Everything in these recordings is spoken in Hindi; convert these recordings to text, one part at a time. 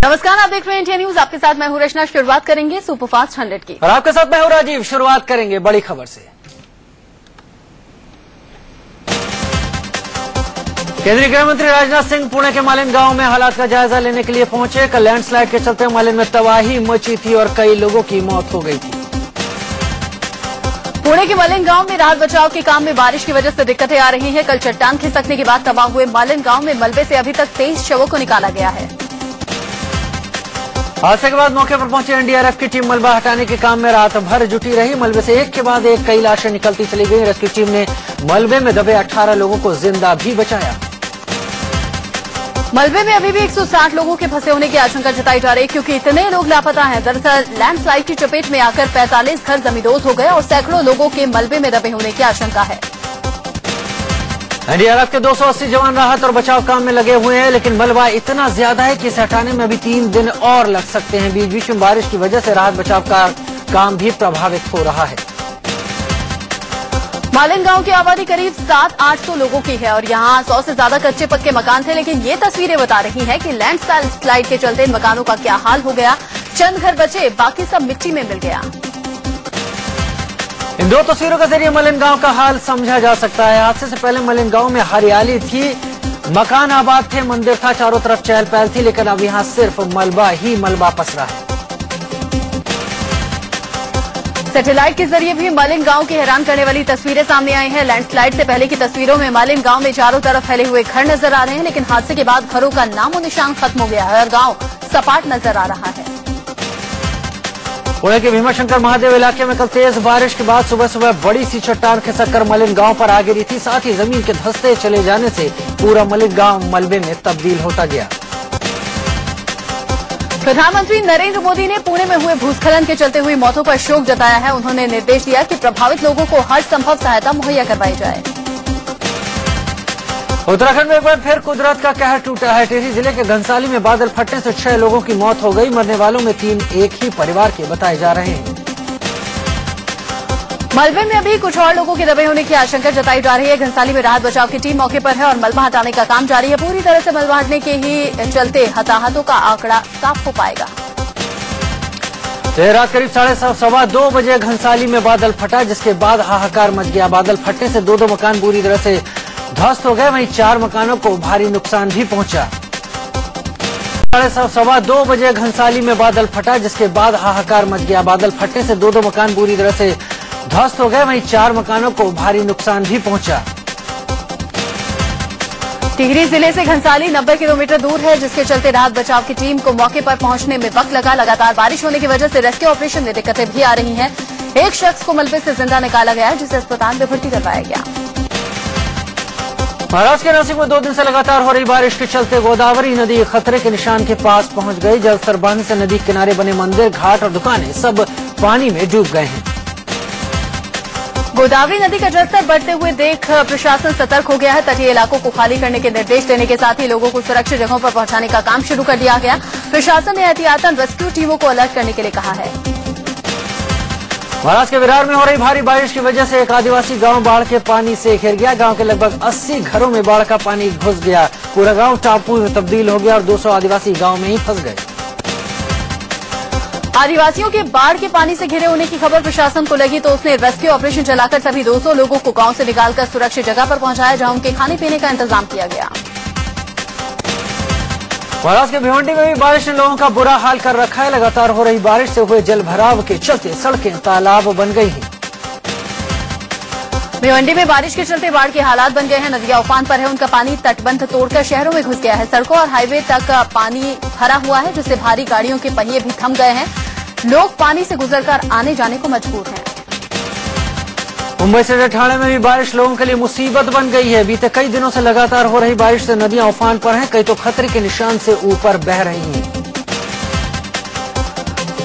नमस्कार, आप देख रहे हैं इंडिया न्यूज। आपके साथ मैं हूं रचना। शुरुआत करेंगे सुपरफास्ट 100 की और आपके साथ मैं हूं राजीव। शुरुआत करेंगे बड़ी खबर से। केंद्रीय गृह मंत्री राजनाथ सिंह पुणे के मालिन गांव में हालात का जायजा लेने के लिए पहुंचे। कल लैंडस्लाइड के चलते मालिन में तबाही मची थी और कई लोगों की मौत हो गई थी। पुणे के मालिन गांव में राहत बचाव के काम में बारिश की वजह से दिक्कतें आ रही हैं। कल चट्टान खिसकने के बाद तबाह हुए मालिन गांव में मलबे से अभी तक 23 शवों को निकाला गया है। हादसे के बाद मौके पर पहुंची एनडीआरएफ की टीम मलबा हटाने के काम में रात भर जुटी रही। मलबे से एक के बाद एक कई लाशें निकलती चली गई। रेस्क्यू टीम ने मलबे में दबे 18 लोगों को जिंदा भी बचाया। मलबे में अभी भी 160 लोगों के फंसे होने की आशंका जताई जा रही है, क्योंकि इतने लोग लापता हैं। दरअसल लैंडस्लाइड की चपेट में आकर 45 घर जमींदोज हो गए और सैकड़ों लोगों के मलबे में दबे होने की आशंका है। एनडीआरएफ के 280 जवान राहत और बचाव काम में लगे हुए हैं, लेकिन मलबा इतना ज्यादा है कि इसे हटाने में अभी 3 दिन और लग सकते हैं। बीच बीच में बारिश की वजह से राहत बचाव का काम भी प्रभावित हो रहा है। मालिन गांव की आबादी करीब 700-800 लोगों की है और यहां 100 से ज्यादा कच्चे पक्के मकान थे, लेकिन ये तस्वीरें बता रही हैं कि लैंडस्लाइड के चलते इन मकानों का क्या हाल हो गया। चंद घर बचे, बाकी सब मिट्टी में मिल गया। इन 2 तस्वीरों के जरिए मलिन गांव का हाल समझा जा सकता है। हादसे से पहले मलिन गांव में हरियाली थी, मकान आबाद थे, मंदिर था, चारों तरफ चहल पहल थी, लेकिन अब यहां सिर्फ मलबा ही मलबा पसरा है। सैटेलाइट के जरिए भी मालिन गांव की हैरान करने वाली तस्वीरें सामने आई हैं। लैंडस्लाइड से पहले की तस्वीरों में मालिन गांव में चारों तरफ फैले हुए घर नजर आ रहे हैं, लेकिन हादसे के बाद घरों का नामो निशान खत्म हो गया है और गांव सपाट नजर आ रहा है। पुणे के भीमाशंकर महादेव इलाके में कल तेज बारिश के बाद सुबह सुबह बड़ी सी चट्टान खिसककर मलिन गांव पर आ गिरी थी। साथ ही जमीन के धंसते चले जाने से पूरा मलिन गांव मलबे में तब्दील होता गया। प्रधानमंत्री नरेंद्र मोदी ने पुणे में हुए भूस्खलन के चलते हुई मौतों पर शोक जताया है। उन्होंने निर्देश दिया कि प्रभावित लोगों को हर संभव सहायता मुहैया करवाई जाए। उत्तराखंड में एक बार फिर कुदरत का कहर टूटा है। टिहरी जिले के घनसाली में बादल फटने से 6 लोगों की मौत हो गई। मरने वालों में 3 एक ही परिवार के बताए जा रहे हैं। मलबे में अभी कुछ और लोगों के दबे होने की आशंका जताई जा रही है। घनसाली में राहत बचाव की टीम मौके पर है और मलबा हटाने का काम जारी है। पूरी तरह से मलबा हटने के ही चलते हताहतों का आंकड़ा साफ हो पाएगा। देर रात करीब 2:30 बजे घनसाली में बादल फटा, जिसके बाद हाहाकार मच गया। बादल फटने से 2 मकान पूरी तरह से ध्वस्त हो गए, वहीं 4 मकानों को भारी नुकसान भी पहुंचा। 2:30 बजे घनसाली में बादल फटा, जिसके बाद हाहाकार मच गया। बादल फटने से 2 मकान पूरी तरह से ध्वस्त हो गए, वहीं 4 मकानों को भारी नुकसान भी पहुंचा। टिहरी जिले से घनसाली 90 किलोमीटर दूर है, जिसके चलते राहत बचाव की टीम को मौके पर पहुंचने में वक्त लगा। लगातार बारिश होने की वजह से रेस्क्यू ऑपरेशन में दिक्कतें भी आ रही हैं। एक शख्स को मलबे से जिंदा निकाला गया है, जिसे अस्पताल में भर्ती करवाया गया। महाराष्ट्र के नासिक में 2 दिन से लगातार हो रही बारिश के चलते गोदावरी नदी खतरे के निशान के पास पहुंच गई। जलस्तर बढ़ने से नदी किनारे बने मंदिर, घाट और दुकानें सब पानी में डूब गए हैं। गोदावरी नदी का जलस्तर बढ़ते हुए देख प्रशासन सतर्क हो गया है। तटीय इलाकों को खाली करने के निर्देश देने के साथ ही लोगों को सुरक्षित जगहों पर पहुंचाने का काम शुरू कर दिया गया। प्रशासन ने एहतियातन रेस्क्यू टीमों को अलर्ट करने के लिए कहा है। महाराष्ट्र के विरार में हो रही भारी बारिश की वजह से एक आदिवासी गांव बाढ़ के पानी से घिर गया। गांव के लगभग 80 घरों में बाढ़ का पानी घुस गया। पूरा गांव टापू में तब्दील हो गया और 200 आदिवासी गांव में ही फंस गए। आदिवासियों के बाढ़ के पानी से घिरे होने की खबर प्रशासन को लगी तो उसने रेस्क्यू ऑपरेशन चलाकर सभी 200 लोगों को गांव से निकालकर सुरक्षित जगह पर पहुंचाया, जहां उनके खाने पीने का इंतजाम किया गया। महाराष्ट्र के भिवंडी में भी बारिश ने लोगों का बुरा हाल कर रखा है। लगातार हो रही बारिश से हुए जल भराव के चलते सड़कें तालाब बन गई हैं। भिवंडी में बारिश के चलते बाढ़ के हालात बन गए हैं। नदियां उफान पर है, उनका पानी तटबंध तोड़कर शहरों में घुस गया है। सड़कों और हाईवे तक पानी भरा हुआ है, जिससे भारी गाड़ियों के पहिए भी थम गए हैं। लोग पानी से गुजरकर आने जाने को मजबूर हैं। मुंबई से ठाणे में भी बारिश लोगों के लिए मुसीबत बन गई है। बीते कई दिनों से लगातार हो रही बारिश से नदियां उफान पर हैं, कई तो खतरे के निशान से ऊपर बह रही हैं।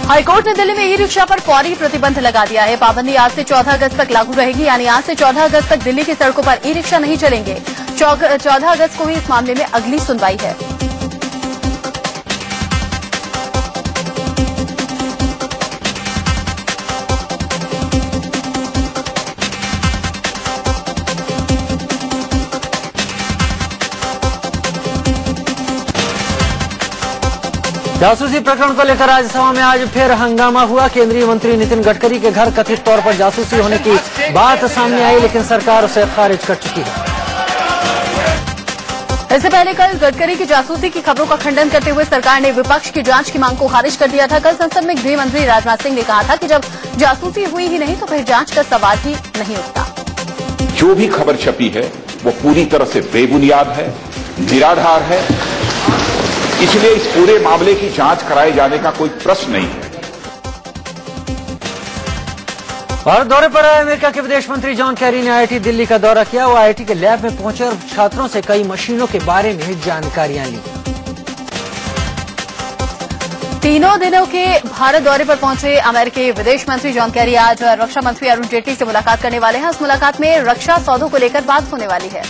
हाईकोर्ट ने दिल्ली में ई रिक्शा पर फौरी प्रतिबंध लगा दिया है। पाबंदी आज से 14 अगस्त तक लागू रहेगी, यानी आज से 14 अगस्त तक दिल्ली की सड़कों पर ई रिक्शा नहीं चलेंगे। 14 अगस्त को ही इस मामले में अगली सुनवाई है। जासूसी प्रकरण को लेकर राज्यसभा में आज फिर हंगामा हुआ। केंद्रीय मंत्री नितिन गडकरी के घर कथित तौर पर जासूसी होने की बात सामने आई, लेकिन सरकार उसे खारिज कर चुकी है। इससे पहले कल गडकरी की जासूसी की खबरों का खंडन करते हुए सरकार ने विपक्ष की जांच की मांग को खारिज कर दिया था। कल संसद में गृह मंत्री राजनाथ सिंह ने कहा था कि जब जासूसी हुई ही नहीं तो फिर जांच का सवाल ही नहीं उठता। जो भी खबर छपी है वो पूरी तरह से बेबुनियाद है, निराधार है, इसलिए इस पूरे मामले की जांच कराए जाने का कोई प्रश्न नहीं है। भारत दौरे पर आए अमेरिका के विदेश मंत्री जॉन कैरी ने आईआईटी दिल्ली का दौरा किया। वो आईआईटी के लैब में पहुंचे और छात्रों से कई मशीनों के बारे में जानकारियां ली। तीनों दिनों के भारत दौरे पर पहुंचे अमेरिकी विदेश मंत्री जॉन कैरी आज रक्षा मंत्री अरुण जेटली से मुलाकात करने वाले हैं। इस मुलाकात में रक्षा सौदों को लेकर बात होने वाली है।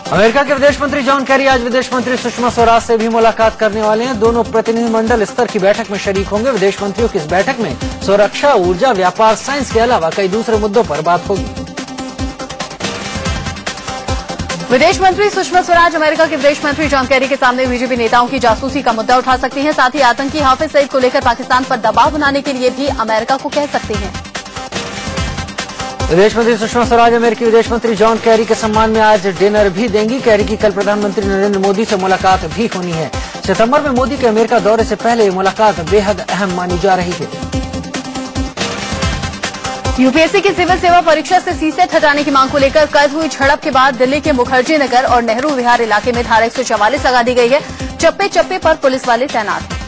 अमेरिका के विदेश मंत्री जॉन कैरी आज विदेश मंत्री सुषमा स्वराज से भी मुलाकात करने वाले हैं। दोनों प्रतिनिधिमंडल स्तर की बैठक में शरीक होंगे। विदेश मंत्रियों की इस बैठक में सुरक्षा, ऊर्जा, व्यापार, साइंस के अलावा कई दूसरे मुद्दों पर बात होगी। विदेश मंत्री सुषमा स्वराज अमेरिका के विदेश मंत्री जॉन कैरी के सामने बीजेपी नेताओं की जासूसी का मुद्दा उठा सकती हैं। साथ ही आतंकी हाफिज सईद को लेकर पाकिस्तान पर दबाव बनाने के लिए भी अमेरिका को कह सकती हैं। विदेश मंत्री सुषमा स्वराज अमेरिकी विदेश मंत्री जॉन कैरी के सम्मान में आज डिनर भी देंगी। कैरी की कल प्रधानमंत्री नरेंद्र मोदी से मुलाकात भी होनी है। सितंबर में मोदी के अमेरिका दौरे से पहले ये मुलाकात बेहद अहम मानी जा रही है। यूपीएससी की सिविल सेवा परीक्षा से सीसेट हटाने की मांग को लेकर कल हुई झड़प के बाद दिल्ली के मुखर्जी नगर और नेहरू विहार इलाके में धारा 144 लगा दी गई है। चप्पे चप्पे पर पुलिस वाले तैनात हैं।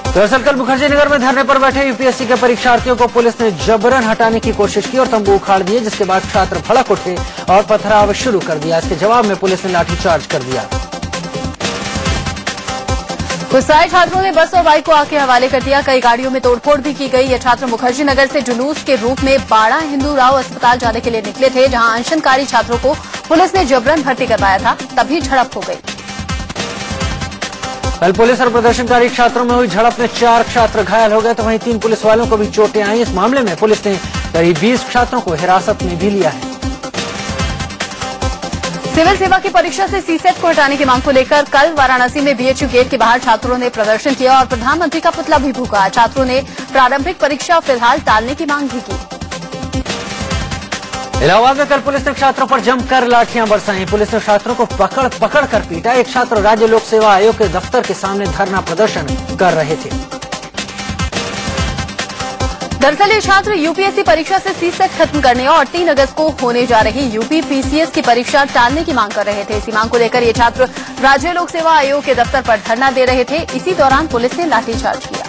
दरअसल कल मुखर्जी नगर में धरने पर बैठे यूपीएससी के परीक्षार्थियों को पुलिस ने जबरन हटाने की कोशिश की और तंबू उखाड़ दिए, जिसके बाद छात्र भड़क उठे और पथराव शुरू कर दिया। इसके जवाब में पुलिस ने लाठीचार्ज कर दिया। गुस्साए छात्रों ने बस और बाइक को आग के हवाले कर दिया। कई गाड़ियों में तोड़फोड़ भी की गई। ये छात्र मुखर्जी नगर से जुलूस के रूप में बाड़ा हिंदू राव अस्पताल जाने के लिए निकले थे, जहां अनशनकारी छात्रों को पुलिस ने जबरन भर्ती करवाया था। तभी झड़प हो गई। कल पुलिस और प्रदर्शनकारी छात्रों में हुई झड़प में 4 छात्र घायल हो गए, तो वहीं 3 पुलिस वालों को भी चोटें आई। इस मामले में पुलिस ने करीब 20 छात्रों को हिरासत में भी लिया है। सिविल सेवा की परीक्षा से सीसेट को हटाने की मांग को लेकर कल वाराणसी में बीएचयू गेट के बाहर छात्रों ने प्रदर्शन किया और प्रधानमंत्री का पुतला भी फूंका। छात्रों ने प्रारंभिक परीक्षा फिलहाल टालने की मांग भी की। इलाहाबाद में कल पुलिस ने छात्रों पर जमकर लाठियां बरसाई। पुलिस ने छात्रों को पकड़ कर पीटा। एक छात्र राज्य लोक सेवा आयोग के दफ्तर के सामने धरना प्रदर्शन कर रहे थे। दरअसल ये छात्र यूपीएससी परीक्षा से सीसेट खत्म करने और 3 अगस्त को होने जा रही यूपी पीसीएस की परीक्षा टालने की मांग कर रहे थे। इसी मांग को लेकर ये छात्र राज्य लोक सेवा आयोग के दफ्तर पर धरना दे रहे थे। इसी दौरान पुलिस ने लाठीचार्ज किया।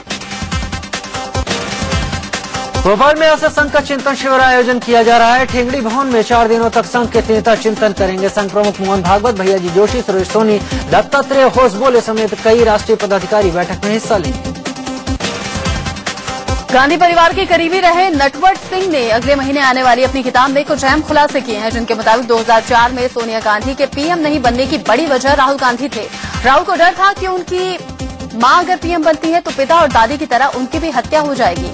भोपाल में ऐसे संघ का चिंतन शिविर आयोजन किया जा रहा है। ठेंगड़ी भवन में 4 दिनों तक संघ के नेता चिंतन करेंगे। संघ प्रमुख मोहन भागवत, भैयाजी जोशी, सुरेश सोनी, दत्तात्रेय होसबोले समेत कई राष्ट्रीय पदाधिकारी बैठक में हिस्सा लेंगे। गांधी परिवार के करीबी रहे नटवर सिंह ने अगले महीने आने वाली अपनी किताब में कुछ अहम खुलासे किए हैं, जिनके मुताबिक 2004 में सोनिया गांधी के पीएम नहीं बनने की बड़ी वजह राहुल गांधी थे। राहुल को डर था कि उनकी मां अगर पीएम बनती है तो पिता और दादी की तरह उनकी भी हत्या हो जाएगी।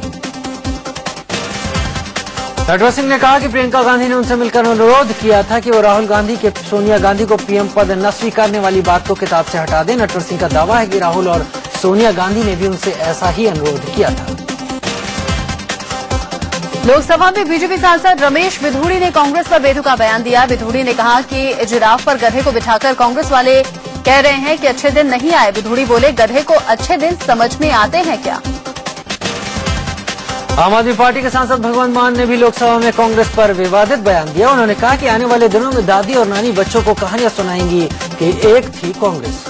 नटवर सिंह ने कहा कि प्रियंका गांधी ने उनसे मिलकर अनुरोध किया था कि वो राहुल गांधी के सोनिया गांधी को पीएम पद न स्वीकारने वाली बात को किताब से हटा दें। नटवर सिंह का दावा है कि राहुल और सोनिया गांधी ने भी उनसे ऐसा ही अनुरोध किया था। लोकसभा में बीजेपी सांसद रमेश विधूड़ी ने कांग्रेस पर बेतुका बयान दिया। विधूड़ी ने कहा कि जिराफ पर गधे को बिठाकर कांग्रेस वाले कह रहे हैं कि अच्छे दिन नहीं आए। विधूड़ी बोले, गधे को अच्छे दिन समझ में आते हैं क्या? आम आदमी पार्टी के सांसद भगवंत मान ने भी लोकसभा में कांग्रेस पर विवादित बयान दिया। उन्होंने कहा कि आने वाले दिनों में दादी और नानी बच्चों को कहानियां सुनाएंगी कि एक थी कांग्रेस।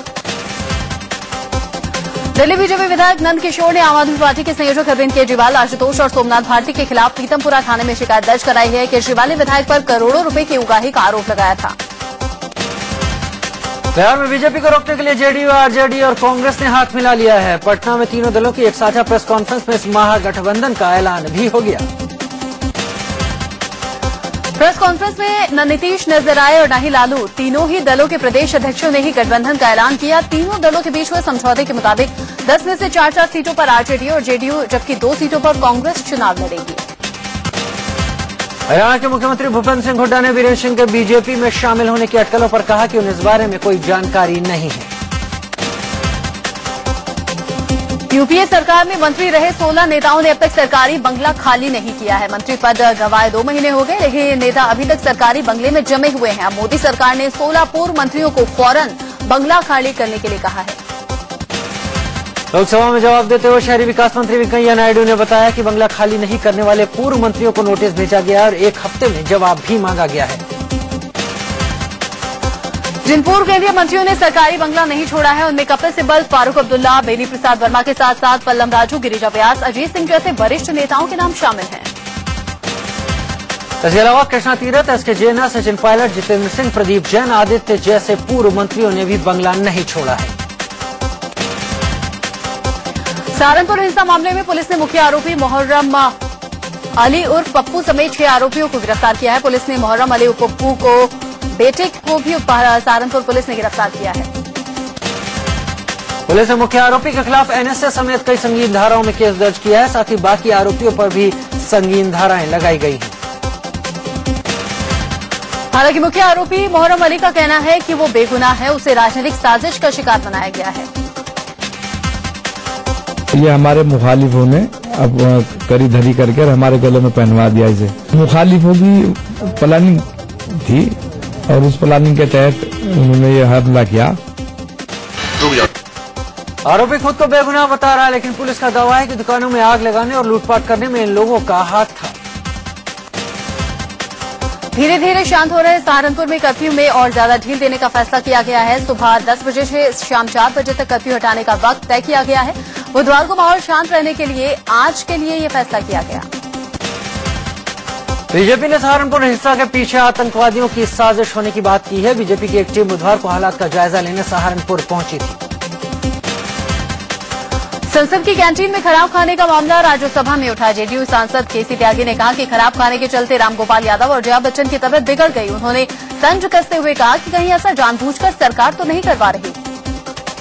दिल्ली बीजेपी विधायक नंद किशोर ने आम आदमी पार्टी के संयोजक अरविंद केजरीवाल, आशुतोष और सोमनाथ भारती के खिलाफ पीतमपुरा थाने में शिकायत दर्ज कराई है। केजरीवाल ने विधायक पर करोड़ों रुपए की उगाही का आरोप लगाया था। बिहार में बीजेपी को रोकने के लिए जेडीयू, आरजेडी और कांग्रेस ने हाथ मिला लिया है। पटना में तीनों दलों की एक साझा प्रेस कॉन्फ्रेंस में इस महागठबंधन का ऐलान भी हो गया। प्रेस कॉन्फ्रेंस में न नीतीश नजर आए और न ही लालू। तीनों ही दलों के प्रदेश अध्यक्षों ने ही गठबंधन का ऐलान किया। तीनों दलों के बीच हुए समझौते के मुताबिक 10 में से 4 सीटों पर आरजेडी और जेडीयू, जबकि 2 सीटों पर कांग्रेस चुनाव लड़ेगी। हरियाणा के मुख्यमंत्री भूपेंद्र सिंह हुड्डा ने वीरेंद्र सिंह के बीजेपी में शामिल होने की अटकलों पर कहा कि उन्हें इस बारे में कोई जानकारी नहीं है। यूपीए सरकार में मंत्री रहे 16 नेताओं ने अब तक सरकारी बंगला खाली नहीं किया है। मंत्री पद गंवाए 2 महीने हो गए, लेकिन ये नेता अभी तक सरकारी बंगले में जमे हुए हैं। अब मोदी सरकार ने 16 पूर्व मंत्रियों को फौरन बंगला खाली करने के लिए कहा है। लोकसभा में जवाब देते हुए शहरी विकास मंत्री वेंकैया नायडू ने बताया कि बंगला खाली नहीं करने वाले पूर्व मंत्रियों को नोटिस भेजा गया और 1 हफ्ते में जवाब भी मांगा गया है। जिन पूर्व केंद्रीय मंत्रियों ने सरकारी बंगला नहीं छोड़ा है उनमें कपिल सिब्बल, फारूक अब्दुल्ला, बेनी प्रसाद वर्मा के साथ साथ पल्लम राजू, गिरिजा व्यास, अजीत सिंह जैसे वरिष्ठ नेताओं के नाम शामिल हैं। इसके अलावा कृष्णा तीरथ, एसके जैन, सचिन पायलट, जितेंद्र सिंह, प्रदीप जैन, आदित्य जैसे पूर्व मंत्रियों ने भी बंगला नहीं छोड़ा है। सहारनपुर हिंसा मामले में पुलिस ने मुख्य आरोपी मोहर्रम अली उर्फ पप्पू समेत 6 आरोपियों को गिरफ्तार किया है। पुलिस ने मोहर्रम अली उर्फ पप्पू को बेटे को भी सहारनपुर पुलिस ने गिरफ्तार किया है। पुलिस ने मुख्य आरोपी के खिलाफ एनएसए समेत कई संगीन धाराओं में केस दर्ज किया है। साथ ही बाकी आरोपियों पर भी संगीन धाराएं लगाई गई हैं। हालांकि मुख्य आरोपी मोहर्रम अली का कहना है कि वो बेगुनाह है, उसे राजनीतिक साजिश का शिकार बनाया गया है। ये हमारे मुखालिफों ने अब करी धरी करके हमारे गले में पहनवा दिया। इसे मुखालिफों की प्लानिंग थी और उस प्लानिंग के तहत उन्होंने ये हमला किया। आरोपी खुद को बेगुनाह बता रहा है, लेकिन पुलिस का दावा है कि दुकानों में आग लगाने और लूटपाट करने में इन लोगों का हाथ था। धीरे धीरे शांत हो रहे सहारनपुर में कर्फ्यू में और ज्यादा ढील देने का फैसला किया गया है। सुबह 10 बजे से शाम 4 बजे तक कर्फ्यू हटाने का वक्त तय किया गया है। बुधवार को माहौल शांत रहने के लिए आज के लिए ये फैसला किया गया। बीजेपी ने सहारनपुर हिंसा के पीछे आतंकवादियों की साजिश होने की बात की है। बीजेपी की एक टीम बुधवार को हालात का जायजा लेने सहारनपुर पहुंची थी। संसद की कैंटीन में खराब खाने का मामला राज्यसभा में उठा। जेडीयू सांसद केसी त्यागी ने कहा कि खराब खाने के चलते रामगोपाल यादव और जया बच्चन की तबीयत बिगड़ गई। उन्होंने तंज कसते हुए कहा कि कहीं ऐसा जानबूझकर सरकार तो नहीं करवा रही।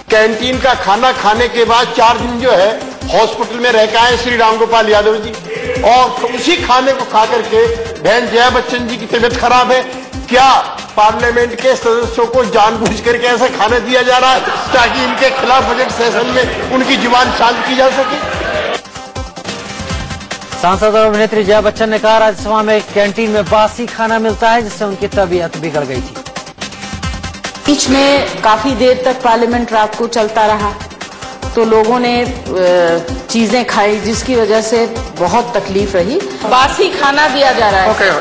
कैंटीन का खाना खाने के बाद 4 दिन जो है हॉस्पिटल में रह के आए श्री रामगोपाल यादव जी, और उसी खाने को खा करके बहन जया बच्चन जी की तबीयत खराब है। क्या पार्लियामेंट के सदस्यों को जानबूझ करके ऐसा खाना दिया जा रहा है ताकि इनके खिलाफ बजट सेशन में उनकी जुबान शांत की जा सके? सांसद और अभिनेत्री जया बच्चन ने कहा राज्यसभा में कैंटीन में बासी खाना मिलता है जिससे उनकी तबीयत बिगड़ गई थी। बीच में काफी देर तक पार्लियामेंट रात को चलता रहा तो लोगों ने चीजें खाई जिसकी वजह से बहुत तकलीफ रही। बासी खाना दिया जा रहा है।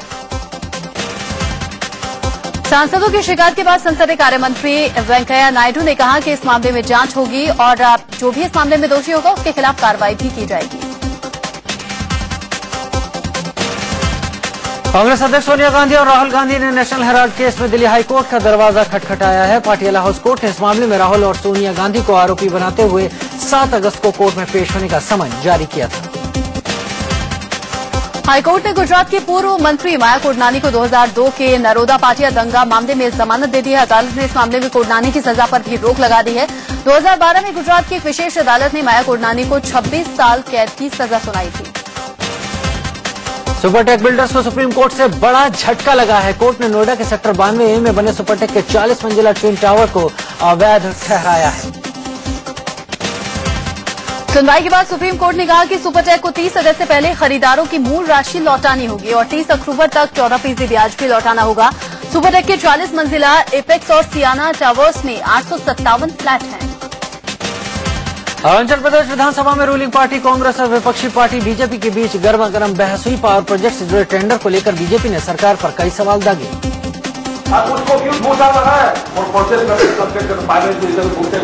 सांसदों की शिकायत के बाद संसदीय कार्य मंत्री वेंकैया नायडू ने कहा कि इस मामले में जांच होगी और जो भी इस मामले में दोषी होगा उसके खिलाफ कार्रवाई भी की जाएगी। कांग्रेस अध्यक्ष सोनिया गांधी और राहुल गांधी ने नेशनल हेराल्ड केस में दिल्ली हाईकोर्ट का दरवाजा खटखटाया है। पाटियाला हाउस कोर्ट ने इस मामले में राहुल और सोनिया गांधी को आरोपी बनाते हुए 7 अगस्त को कोर्ट में पेश होने का समन जारी किया था। हाईकोर्ट ने गुजरात की पूर्व मंत्री माया कोडनानी को 2002 के नरोदा पाटिया दंगा मामले में जमानत दे दी है। अदालत ने इस मामले में कोडनानी की सजा पर भी रोक लगा दी है। 2012 में गुजरात की एक विशेष अदालत ने माया कोडनानी को 26 साल कैद की सजा सुनाई थी। सुपरटेक बिल्डर्स को सुप्रीम कोर्ट से बड़ा झटका लगा है। कोर्ट ने नोएडा के सेक्टर 92A में बने सुपरटेक के 40 मंजिला ट्विन टावर को अवैध ठहराया है। सुनवाई के बाद सुप्रीम कोर्ट ने कहा कि सुपरटेक को 30 अगस्त से पहले खरीदारों की मूल राशि लौटानी होगी और 30 अक्टूबर तक 14% ब्याज भी लौटाना होगा। सुपरटेक के 40 मंजिला एपेक्स और सियाना टावर्स में 857 फ्लैट हैं। अरुणाचल प्रदेश विधानसभा में रूलिंग पार्टी कांग्रेस और विपक्षी पार्टी बीजेपी के बीच गर्मागर्म बहस हुई। पावर प्रोजेक्ट से जुड़े टेंडर को लेकर बीजेपी ने सरकार पर कई सवाल दागे। उसको क्यों पूछा रहा है और प्रोसेस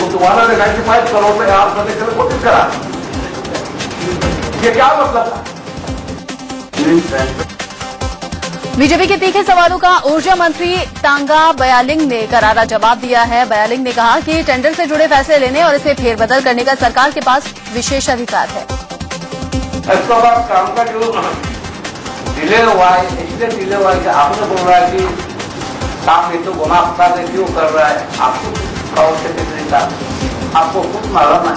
दोबारा ने 95 करोड़ में आप करने की कोशिश करा, ये क्या मतलब? बीजेपी के तीखे सवालों का ऊर्जा मंत्री तांगा बयालिंग ने करारा जवाब दिया है। बयालिंग ने कहा कि टेंडर से जुड़े फैसले लेने और इसमें फेरबदल करने का सरकार के पास विशेष अधिकार है। काम का जो डिले हुआ है इसलिए डिले हुआ है कि आपने बोल रहा है कि काम ये तो गुना से क्यों कर रहा है, आपको पावर सेक्रेटरी का आपको खुद मालूम है।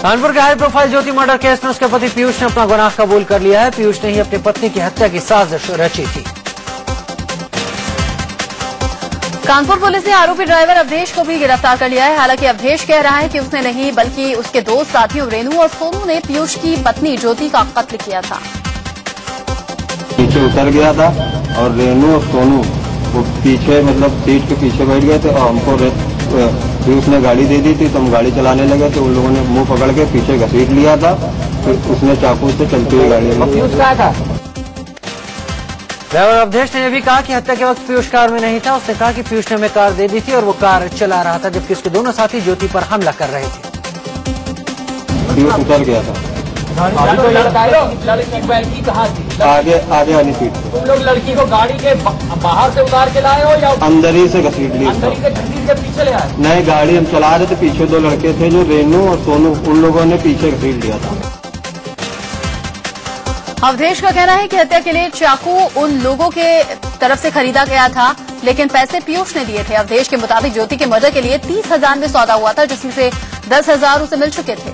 कानपुर के हाई प्रोफाइल ज्योति मर्डर केस में उसके पति पीयूष ने अपना गुनाह कबूल कर लिया है। पीयूष ने ही अपनी पत्नी की हत्या की साजिश रची थी। कानपुर पुलिस ने आरोपी ड्राइवर अवधेश को भी गिरफ्तार कर लिया है। हालांकि अवधेश कह रहा है कि उसने नहीं बल्कि उसके दो साथियों रेनू और सोनू ने पीयूष की पत्नी ज्योति का कत्ल किया था। पीछे उतर गया था और रेनू और सोनू वो पीछे मतलब सीट के पीछे बैठ गए थे और हमको पीयूष ने गाड़ी दे दी थी तो हम गाड़ी चलाने लगे तो उन लोगों ने मुंह पकड़ के पीछे घसीट लिया था। फिर उसने चाकू से चलती हुई गाड़ी में। पीयूष कहाँ था? ड्राइवर अवधेश ने यह भी कहा कि हत्या के वक्त पीयूष कार में नहीं था। उसने कहा कि पीयूष ने हमें कार दे दी थी और वो कार चला रहा था जबकि उसके दोनों साथी ज्योति पर हमला कर रहे थे। पीयूष उतर गया था। लड़की बैठी कहाँ थी? आगे वाली सीट। तुम लोग लड़की को गाड़ी के बाहर से उतार के लाए हो या अंदर ही से घसीट ली? अंदर ही के घसीट के पीछे ले आए? नहीं, गाड़ी हम चला रहे थे, पीछे दो लड़के थे जो रेनू और सोनू, उन लोगों ने पीछे घसीट लिया था। अवधेश का कहना है कि हत्या के लिए चाकू उन लोगों के तरफ से खरीदा गया था लेकिन पैसे पीयूष ने दिए थे। अवधेश के मुताबिक ज्योति के मर्डर के लिए 30,000 में सौदा हुआ था जिसमें से 10,000 उसे मिल चुके थे।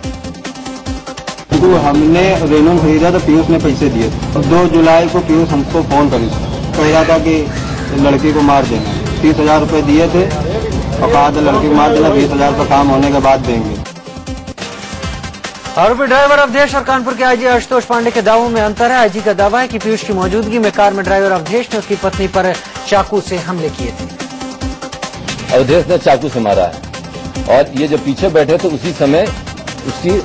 तो हमने रेनू खरीदा तो पीयूष ने पैसे दिए। 2 जुलाई को पीयूष हमको फोन करी, कह रहा था कि लड़की को मार देना। 30,000 रुपए दिए थे और कहा था लड़की को मार देना, 20,000 का काम होने के बाद देंगे। आरोपी ड्राइवर अवधेश और कानपुर के आईजी आशुतोष पांडे के दावों में अंतर है। आईजी का दावा है कि पीयूष की मौजूदगी में कार में ड्राइवर अवधेश ने उसकी पत्नी पर चाकू से हमले किए थे। अवधेश ने चाकू से मारा है और ये जो पीछे बैठे थे उसी समय उसकी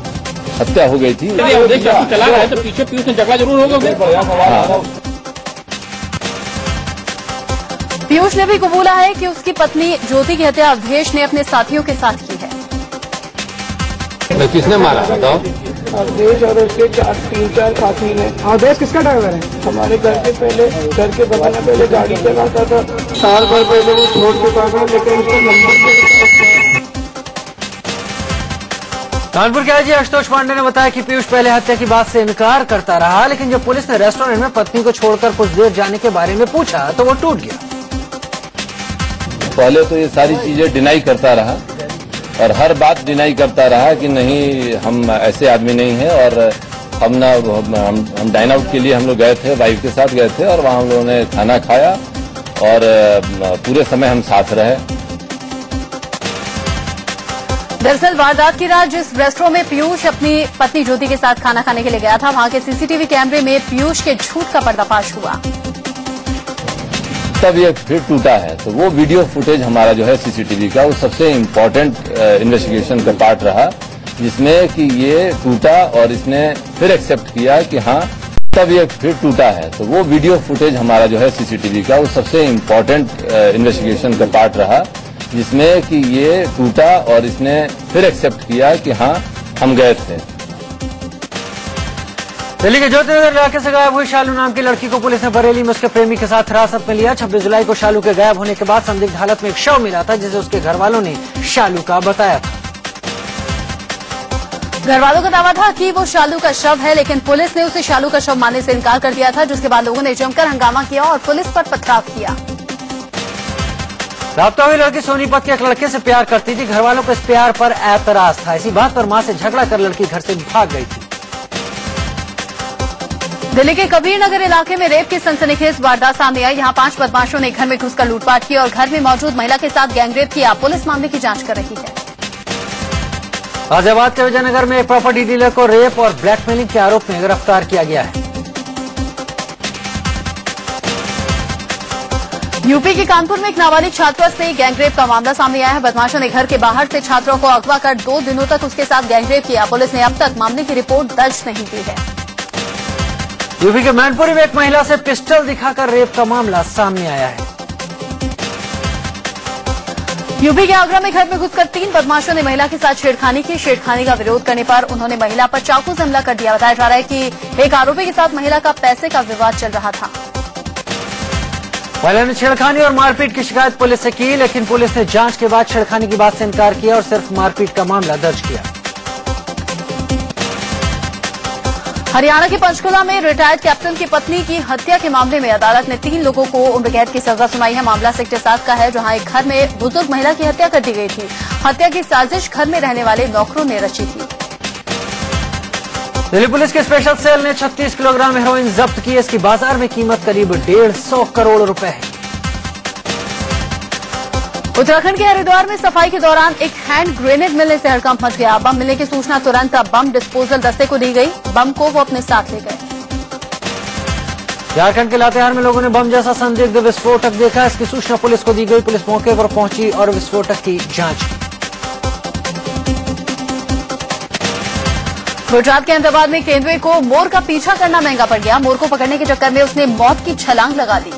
हत्या हो गई थी। अवधेश चाकू चला रहा है तो पीछे पीयूष ने जगह जरूर होगा। पीयूष ने भी कबूला है कि उसकी पत्नी ज्योति की हत्या अवधेश ने अपने साथियों के साथ की है। किसने मारा बताओ? अवधेश और उसके 3-4 साथी ने। अवधेश किसका ड्राइवर है? हमारे घर के बगल में पहले गाड़ी चलाता था, साल भर पहले वो छोड़ चुका था लेकिन उसका नंबर। कानपुर के आईजी आशुतोष पांडे ने बताया कि पीयूष पहले हत्या की बात से इनकार करता रहा लेकिन जब पुलिस ने रेस्टोरेंट में पत्नी को छोड़कर कुछ देर जाने के बारे में पूछा तो वो टूट गया। पहले तो ये सारी चीजें डिनाई करता रहा और हर बात डिनाई करता रहा कि नहीं हम ऐसे आदमी नहीं हैं और हम डाइन आउट के लिए हम लोग गए थे, वाइफ के साथ गए थे और वहां हम लोगों ने खाना खाया और पूरे समय हम साथ रहे। दरअसल वारदात की रात जिस रेस्टोरेंट में पीयूष अपनी पत्नी ज्योति के साथ खाना खाने के लिए गया था वहां के सीसीटीवी कैमरे में पीयूष के झूठ का पर्दाफाश हुआ। तब ये फिर टूटा है तो वो वीडियो फुटेज हमारा जो है सीसीटीवी का वो सबसे इम्पोर्टेंट इन्वेस्टिगेशन का पार्ट रहा जिसमें कि ये टूटा और इसने फिर एक्सेप्ट किया कि हाँ तब ये फिर टूटा है तो वो वीडियो फुटेज हमारा जो है सीसीटीवी का वो सबसे इम्पोर्टेंट इन्वेस्टिगेशन का पार्ट रहा जिसमें कि ये टूटा और इसने फिर एक्सेप्ट किया कि हाँ हम गए थे। दिल्ली के ज्योतिनगर इलाके से गायब हुई शालू नाम की लड़की को पुलिस ने बरेली में उसके प्रेमी के साथ हिरासत में लिया। 26 जुलाई को शालू के गायब होने के बाद संदिग्ध हालत में एक शव मिला था जिसे उसके घर वालों ने शालू का बताया था। घर वालों का दावा था कि वो शालू का शव है लेकिन पुलिस ने उसे शालू का शव मानने से इनकार कर दिया था जिसके बाद लोगों ने जमकर हंगामा किया और पुलिस पर पथराव किया। राब्ता हुई लड़की सोनीपत के एक लड़के से प्यार करती थी। घर वालों को इस प्यार पर एतराज था। इसी बात पर मां से झगड़ा कर लड़की घर से भाग गई थी। दिल्ली के कबीर नगर इलाके में रेप की सनसनीखेज वारदात सामने आई। यहां 5 बदमाशों ने घर में घुसकर लूटपाट की और घर में मौजूद महिला के साथ गैंगरेप किया। पुलिस मामले की जांच कर रही है। गाजियाबाद के विजयनगर में एक प्रॉपर्टी डीलर को रेप और ब्लैकमेलिंग के आरोप में गिरफ्तार किया गया है। यूपी के कानपुर में एक नाबालिग छात्रा से गैंगरेप का मामला सामने आया है। बदमाशों ने घर के बाहर से छात्रा को अगवा कर 2 दिनों तक उसके साथ गैंगरेप किया। पुलिस ने अब तक मामले की रिपोर्ट दर्ज नहीं की है। यूपी के मैनपुरी में एक महिला से पिस्टल दिखाकर रेप का मामला सामने आया है। यूपी के आगरा में घर में घुसकर 3 बदमाशों ने महिला के साथ छेड़खानी की। छेड़खानी का विरोध करने पर उन्होंने महिला पर चाकू से हमला कर दिया। बताया जा रहा है कि एक आरोपी के साथ महिला का पैसे का विवाद चल रहा था। महिला ने छेड़खानी और मारपीट की शिकायत पुलिस से की लेकिन पुलिस ने जांच के बाद छेड़खानी की बात से इनकार किया और सिर्फ मारपीट का मामला दर्ज किया। हरियाणा के पंचकुला में रिटायर्ड कैप्टन की पत्नी की हत्या के मामले में अदालत ने 3 लोगों को उम्र कैद की सजा सुनाई है। मामला सेक्टर 7 का है जहां एक घर में बुजुर्ग महिला की हत्या कर दी गई थी। हत्या की साजिश घर में रहने वाले नौकरों ने रची थी। दिल्ली पुलिस के स्पेशल सेल ने 36 किलोग्राम हेरोइन जब्त की। इसकी बाजार में कीमत करीब 150 करोड़ रुपए है। उत्तराखंड के हरिद्वार में सफाई के दौरान एक हैंड ग्रेनेड मिलने से हड़कंप मच गया। बम मिलने की सूचना तुरंत बम डिस्पोजल दस्ते को दी गई। बम को वो अपने साथ ले गए। झारखंड के लातेहार में लोगों ने बम जैसा संदिग्ध विस्फोटक देखा। इसकी सूचना पुलिस को दी गई। पुलिस मौके पर पहुंची और विस्फोटक की जांच की। गुजरात के अहमदाबाद में केंद्रे को मोर का पीछा करना महंगा पड़ गया। मोर को पकड़ने के चक्कर में उसने मौत की छलांग लगा दी।